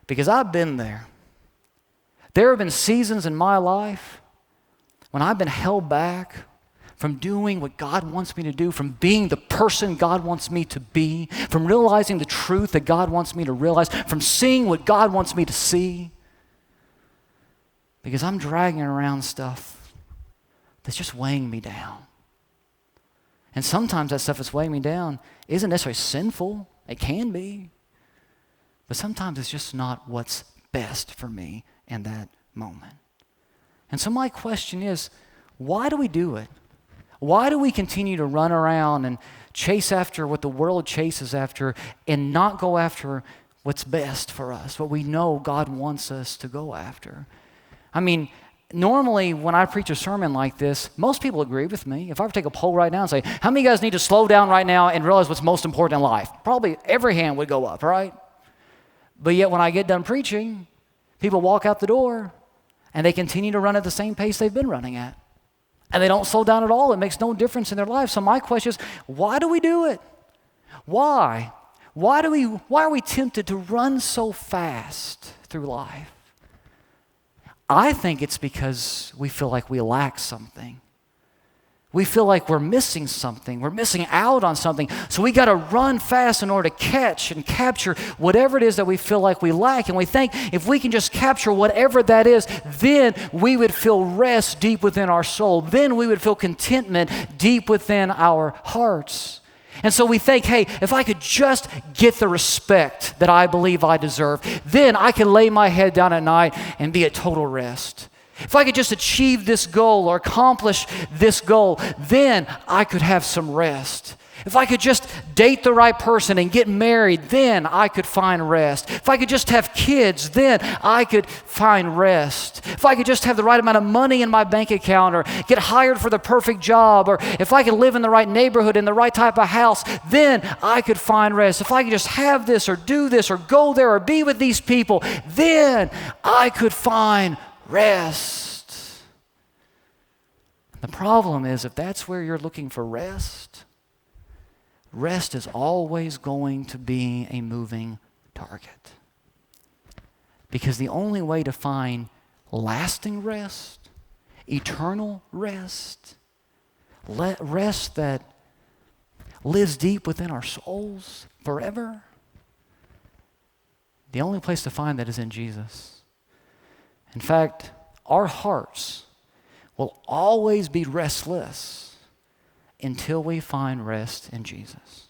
Because I've been there. There have been seasons in my life when I've been held back from doing what God wants me to do, from being the person God wants me to be, from realizing the truth that God wants me to realize, from seeing what God wants me to see. Because I'm dragging around stuff that's just weighing me down. And sometimes that stuff that's weighing me down isn't necessarily sinful. It can be. But sometimes it's just not what's best for me in that moment. And so my question is, why do we do it? Why do we continue to run around and chase after what the world chases after and not go after what's best for us, what we know God wants us to go after? I mean, normally when I preach a sermon like this, most people agree with me. If I were to take a poll right now and say, how many of you guys need to slow down right now and realize what's most important in life? Probably every hand would go up, right? But yet when I get done preaching, people walk out the door and they continue to run at the same pace they've been running at. And they don't slow down at all. It makes no difference in their life. So my question is, why do we do it? Why? Why are we tempted to run so fast through life? I think it's because we feel like we lack something. We feel like we're missing something. We're missing out on something. So we got to run fast in order to catch and capture whatever it is that we feel like we lack. And we think if we can just capture whatever that is, then we would feel rest deep within our soul. Then we would feel contentment deep within our hearts. And so we think, hey, if I could just get the respect that I believe I deserve, then I can lay my head down at night and be at total rest. If I could just achieve this goal or accomplish this goal, then I could have some rest. If I could just date the right person and get married, then I could find rest. If I could just have kids, then I could find rest. If I could just have the right amount of money in my bank account or get hired for the perfect job, or if I could live in the right neighborhood, in the right type of house, then I could find rest. If I could just have this or do this or go there or be with these people, then I could find rest. The problem is, if that's where you're looking for rest, rest is always going to be a moving target. Because the only way to find lasting rest, eternal rest, rest that lives deep within our souls forever, the only place to find that is in Jesus. In fact, our hearts will always be restless until we find rest in Jesus.